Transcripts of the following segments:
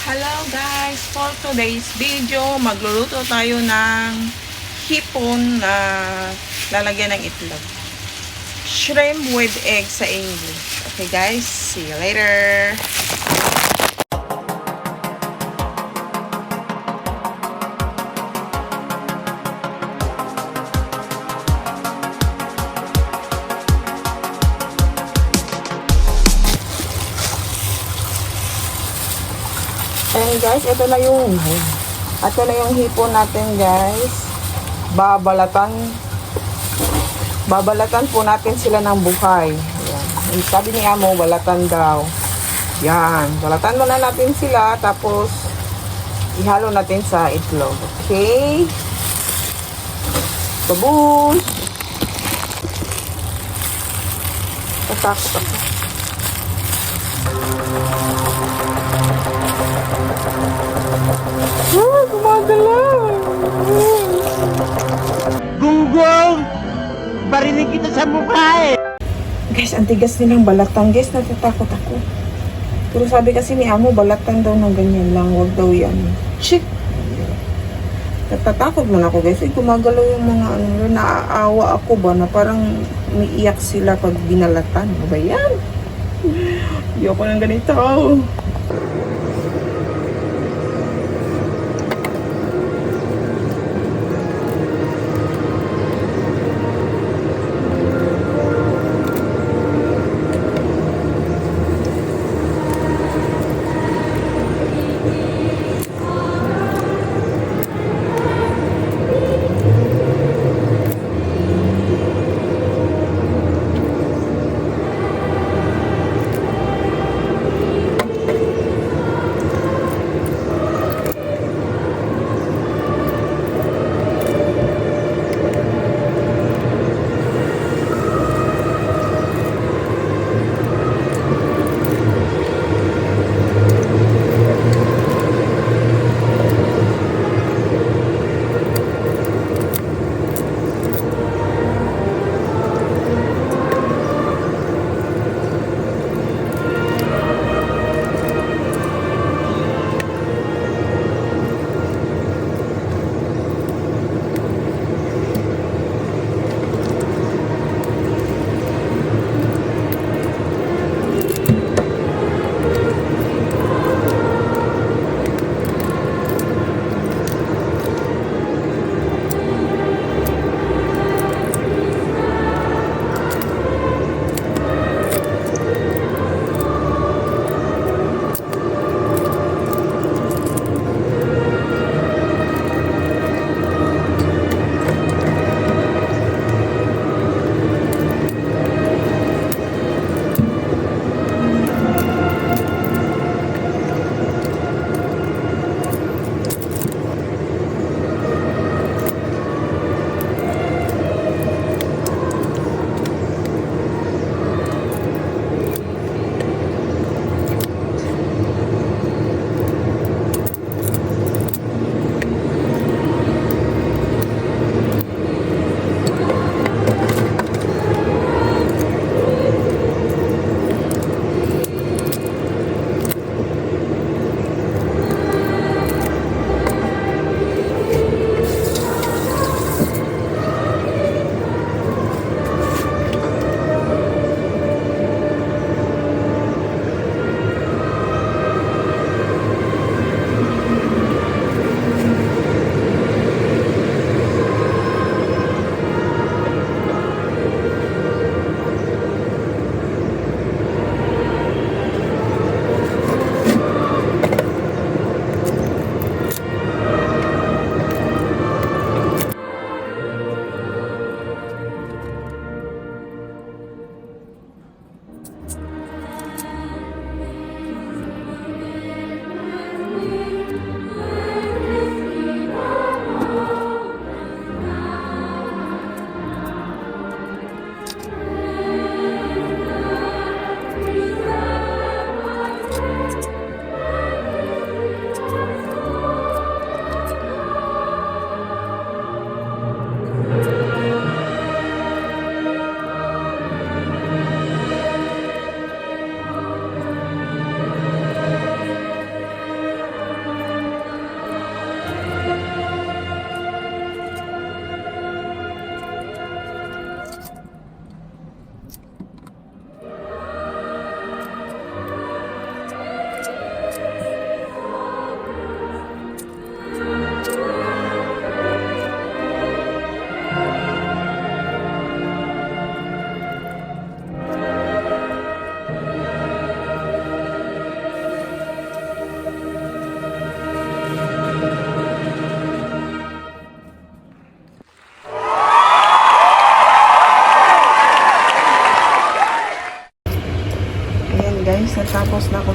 Hello guys! For today's video, magluluto tayo ng hipon na lalagyan ng itlog. Shrimp with egg sa English. Okay guys, see you later! Ayan guys, ito na yung hipon natin guys. Babalatan po natin sila ng buhay. Ayan. Sabi ni Amo, balatan daw. Yan, balatan muna natin sila tapos ihalo natin sa itlog. Okay? Babush! Tatakot ako. Gumagalaw! Gunggong! Barinig kita sa mukha eh! Guys, ang tigas nilang balatan. Guys, natatakot ako. Pero sabi kasi ni Amo, balatan daw ng ganyan lang. Huwag daw yan. Shit! Natatakot man ako guys. Gumagalaw yung mga naaawa ako ba na parang umiiyak sila pag binalatan. Ano ba yan? Hindi ako ng ganito.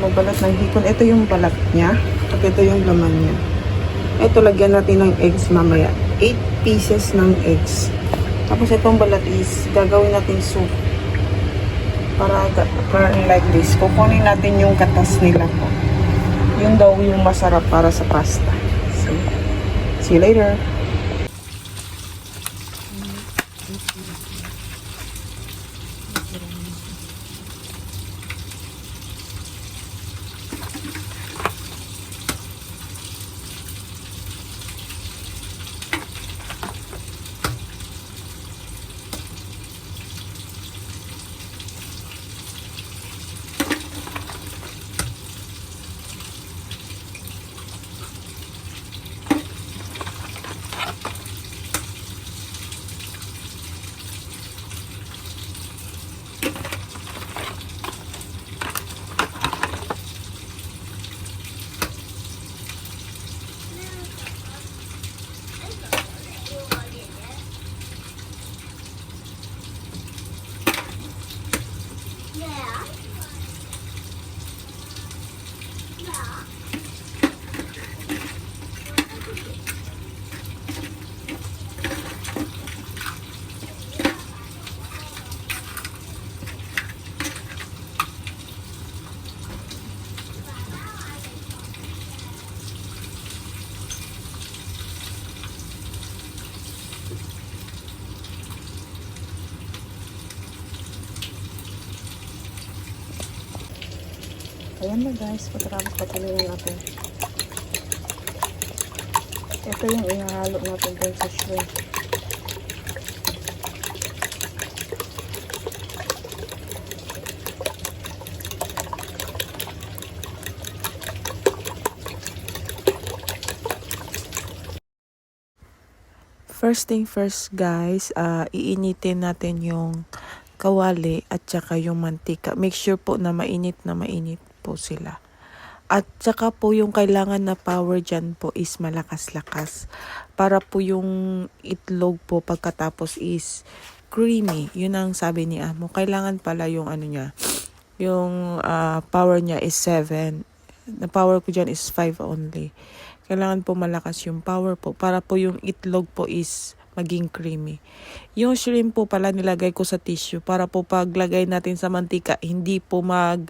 magbalat ng hipon. Ito yung balat niya. At ito yung laman niya. Ito, lagyan natin ng eggs mamaya. 8 pieces ng eggs. Tapos itong balat is gagawin natin soup. Para like this. Kukunin natin yung katas nila po. Yun daw yung masarap para sa pasta. So, see you later. Ayan na guys, pagkatapos patuloy na natin. Ito yung ihahalo natin dun sa shrimp. First thing first guys, iinitin natin yung kawali at saka yung mantika. Make sure po na mainit po sila. At saka po yung kailangan na power dyan po is malakas-lakas. Para po yung itlog po pagkatapos is creamy. Yun ang sabi ni Amo. Kailangan pala yung ano niya, yung power niya is 7. The power ko dyan is 5 only. Kailangan po malakas yung power po para po yung itlog po is maging creamy. Yung shrimp po pala nilagay ko sa tissue para po paglagay natin sa mantika, hindi po mag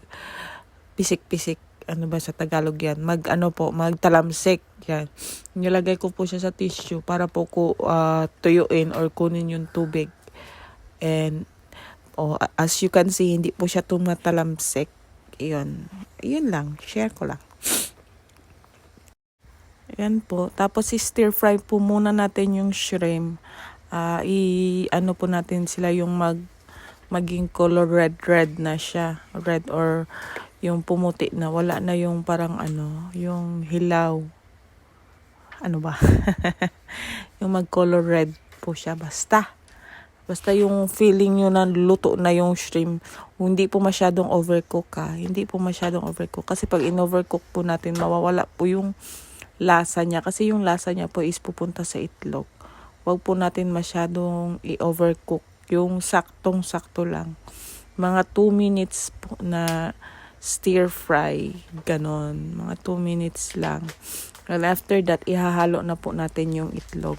pisik-pisik. Ano ba sa Tagalog yan? Magtalamsik. Yan. Nilagay ko po siya sa tissue para po ko tuyuin or kunin yung tubig. And as you can see, hindi po siya tumatalamsik. Yun lang. Share ko lang. Yan po. Tapos stir fry po muna natin yung shrimp. Ano po natin sila yung maging color red na siya. Red or yung pumuti na. Wala na yung parang yung hilaw. Ano ba? Yung mag-color red po siya. Basta yung feeling nyo na luto na yung shrimp. Hindi po masyadong overcook Hindi po masyadong overcook. Kasi pag in-overcook po natin, mawawala po yung lasa niya. Kasi yung lasa niya po is pupunta sa itlog. Huwag po natin masyadong i-overcook. Yung saktong-sakto lang. Mga 2 minutes po na stir fry. Ganon. Mga 2 minutes lang. And after that, ihahalo na po natin yung itlog.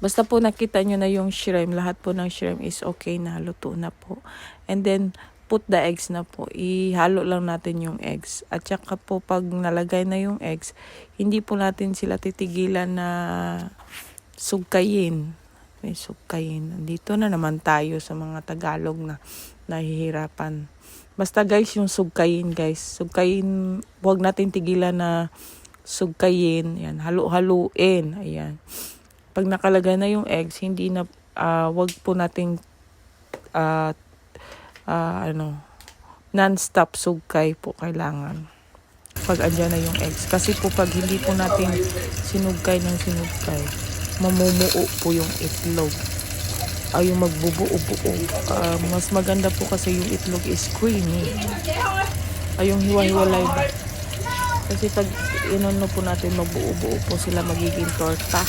Basta po nakita nyo na yung shrimp, lahat po ng shrimp is okay na, luto na po. And then, put the eggs na po. Ihalo lang natin yung eggs. At saka po, pag nalagay na yung eggs, hindi po natin sila titigilan na sugkayin. May sugkayin. Dito na naman tayo sa mga Tagalog na nahihirapan. Basta guys, yung sugkayin guys. Sugkayin, huwag natin tigilan na sugkayin. Yan, halo-haluin. Ayan. Pag nakalagay na yung eggs, hindi na, wag po nating, non-stop sugkay po kailangan. Pag andyan na yung eggs. Kasi po pag hindi po natin sinugkay ng sinugkay, mamumuo po yung itlog. Yung magbubuo-buo. Mas maganda po kasi yung itlog is creamy. Yung hiwa-hiwalay ba? Kasi pag inono po natin, magbuo-buo po sila, magiging torta.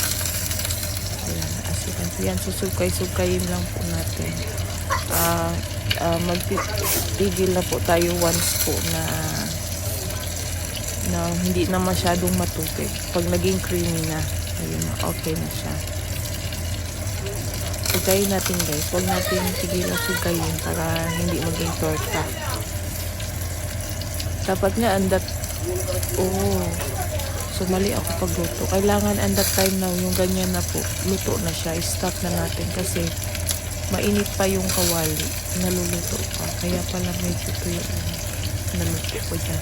Ayan, as you can see, yan, susugkay-sugkayin lang po natin. Magtitigil na po tayo once po na na hindi na masyadong matubig. Pag naging creamy na, ayun na, okay na siya. Sugayin natin guys. Huwag natin tigilan sugayin para hindi maging torta. Dapat nga andat, so mali ako pagluto. Kailangan and that time na yung ganyan na po, luto na siya. I-stop na natin kasi mainit pa yung kawali. Naluluto pa. Kaya pala medyo to yung naluto ko dyan.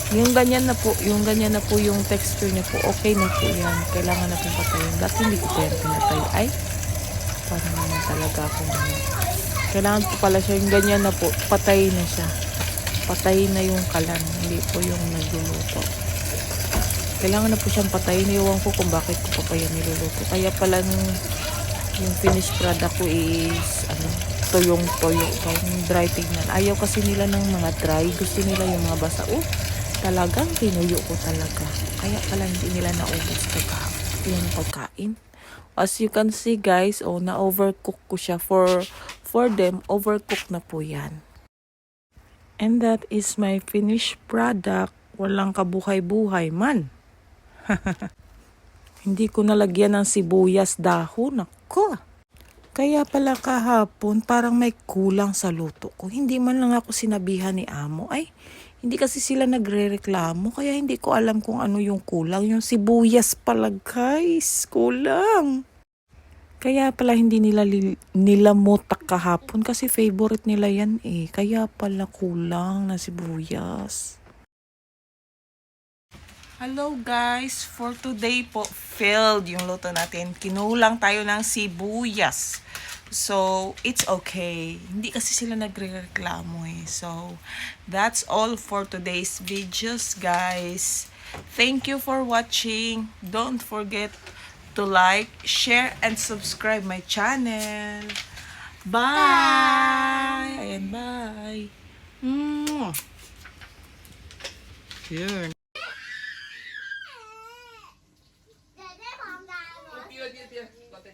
yung ganyan na po yung texture niya po. Okay na po yan. Kailangan natin patayin. Dati hindi ko pa yan pinatay. Ay, parang naman talaga ako naman. Kailangan po pala siya yung ganyan na po. Patay na siya. Patay na yung kalan. Hindi po yung nagluluto. Kailangan na po siyang patayin. Iwan ko kung bakit ko pa yan niluluto. Kaya pala yung finished product ko is toyong-toyo. Yung dry tignan. Ayaw kasi nila ng mga dry. Gusto nila yung mga basa. Talagang pinuyo ko talaga. Kaya pala hindi nila naubos yung pagkain. As you can see guys, na-overcook ko siya. For them, overcook na po yan. And that is my finished product. Walang kabuhay-buhay man. Hindi ko nalagyan ng sibuyas dahon. Nako. Kaya pala kahapon parang may kulang sa luto ko. Hindi man lang ako sinabihan ni amo. Ay, hindi kasi sila nagre-reklamo. Kaya hindi ko alam kung ano yung kulang. Yung sibuyas pala guys. Kulang. Kaya pala hindi nila mutak kahapon kasi favorite nila yan eh. Kaya pala kulang na sibuyas. Hello guys, for today po, failed yung luto natin. Kinulang tayo ng sibuyas. So, it's okay. Hindi kasi sila nagrereklamo eh. So, that's all for today's videos guys. Thank you for watching. Don't forget to like, share, and subscribe my channel. Bye! Ayan, bye! Yun. Để để phòng đào rồi.